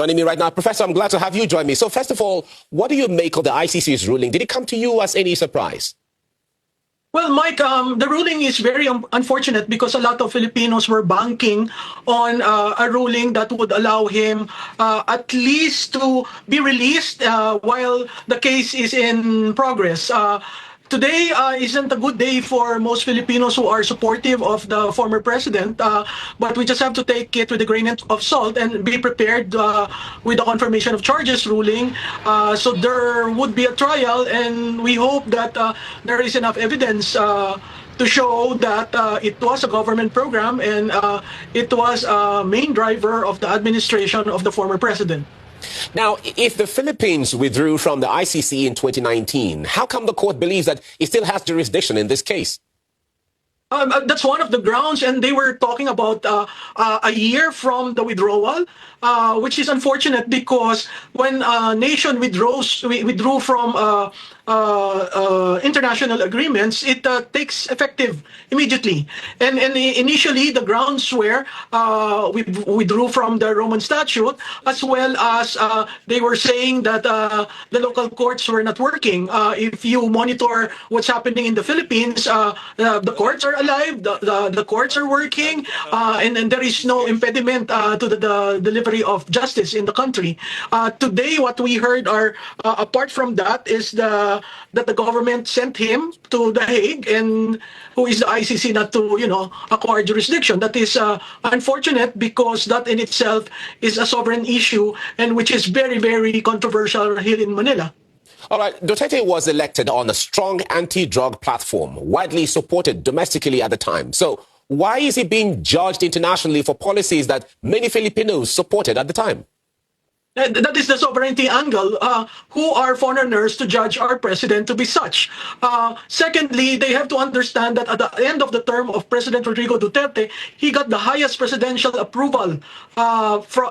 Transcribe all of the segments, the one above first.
joining me right now. Professor, I'm glad to have you join me. So first of all, what do you make of the ICC's ruling? Did it come to you as any surprise? Well, Mike, the ruling is very unfortunate because a lot of Filipinos were banking on a ruling that would allow him at least to be released while the case is in progress. Today isn't a good day for most Filipinos who are supportive of the former president, but we just have to take it with a grain of salt and be prepared with the confirmation of charges ruling. So there would be a trial, and we hope that there is enough evidence to show that it was a government program and it was a main driver of the administration of the former president. Now, if the Philippines withdrew from the ICC in 2019, how come the court believes that it still has jurisdiction in this case? That's one of the grounds, and they were talking about a year from the withdrawal, which is unfortunate because when a nation withdrew from international agreements, it takes effective immediately. And initially, the grounds were we withdrew from the Roman Statute, as well as they were saying that the local courts were not working. If you monitor what's happening in the Philippines, the courts are alive, the courts are working, and there is no impediment to the delivery of justice in the country. Today, what we heard are, apart from that, is that the government sent him to The Hague, and who is the ICC not to, acquire jurisdiction. That is unfortunate because that in itself is a sovereign issue and which is very, very controversial here in Manila. All right, Duterte was elected on a strong anti-drug platform, widely supported domestically at the time. So why is he being judged internationally for policies that many Filipinos supported at the time? That is the sovereignty angle. Who are foreigners to judge our president to be such? Secondly, they have to understand that at the end of the term of President Rodrigo Duterte, he got the highest presidential approval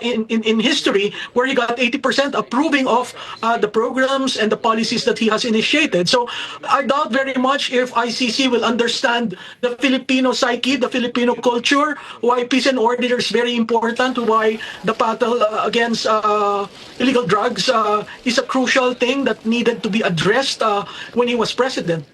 in history, where he got 80% approving of the programs and the policies that he has initiated. So I doubt very much if ICC will understand the Filipino psyche, the Filipino culture, why peace and order is very important, why the battle against illegal drugs is a crucial thing that needed to be addressed when he was president.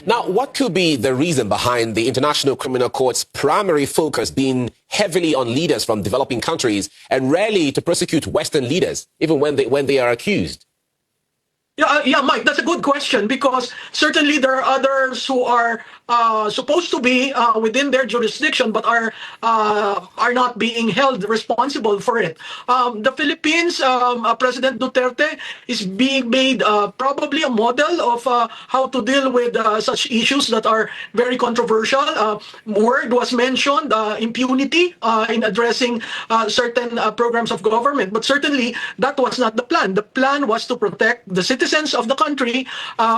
Now, what could be the reason behind the International Criminal Court's primary focus being heavily on leaders from developing countries and rarely to prosecute Western leaders, even when they are accused? Yeah, Mike, that's a good question, because certainly there are others who are supposed to be within their jurisdiction but are not being held responsible for it. The Philippines, President Duterte is being made probably a model of how to deal with such issues that are very controversial. Word was mentioned, impunity in addressing certain programs of government, but certainly that was not the plan. The plan was to protect the citizens of the country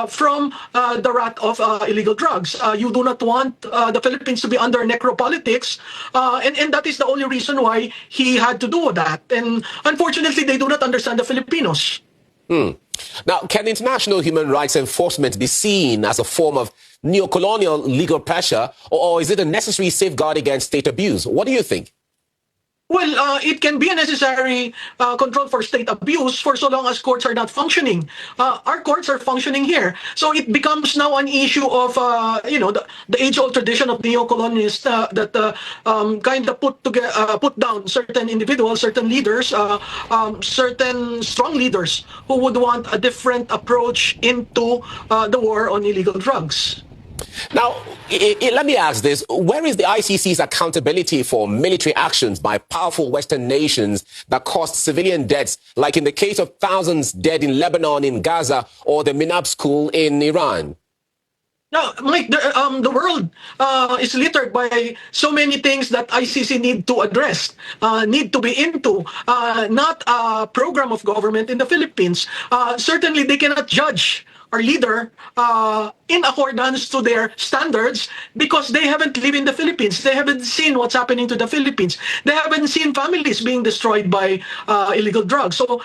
from the wrath of illegal drugs. You do not want the Philippines to be under necropolitics, and that is the only reason why he had to do that. And unfortunately, they do not understand the Filipinos. Now, can international human rights enforcement be seen as a form of neocolonial legal pressure, or is it a necessary safeguard against state abuse? What do you think? Well, it can be a necessary control for state abuse for so long as courts are not functioning. Our courts are functioning here. So it becomes now an issue of, the age-old tradition of neo-colonialists that kind of put down certain individuals, certain leaders, certain strong leaders who would want a different approach into the war on illegal drugs. Now, let me ask this. Where is the ICC's accountability for military actions by powerful Western nations that caused civilian deaths, like in the case of thousands dead in Lebanon, in Gaza, or the Minab school in Iran? No, Mike, the world is littered by so many things that ICC need to address, need to be into, not a program of government in the Philippines. Certainly, they cannot judge leader in accordance to their standards, because they haven't lived in the Philippines. They haven't seen what's happening to the Philippines. They haven't seen families being destroyed by illegal drugs. So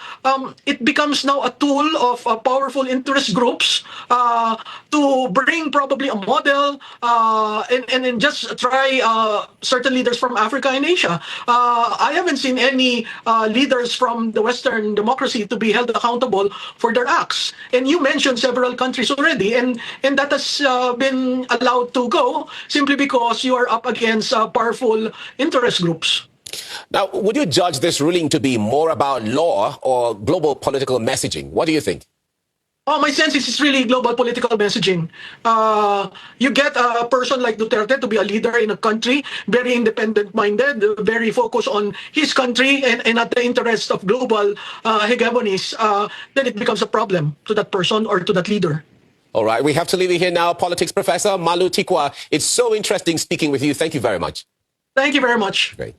it becomes now a tool of powerful interest groups to bring probably a model and just try certain leaders from Africa and Asia. I haven't seen any leaders from the Western democracy to be held accountable for their acts. And you mentioned several countries already, and that has been allowed to go simply because you are up against powerful interest groups. Now, would you judge this ruling to be more about law or global political messaging? What do you think? Oh, my sense is it's really global political messaging. You get a person like Duterte to be a leader in a country, very independent-minded, very focused on his country and not the interests of global hegemonies, then it becomes a problem to that person or to that leader. All right, we have to leave it here now. Politics professor Malou Tiquia, it's so interesting speaking with you. Thank you very much. Thank you very much. Great.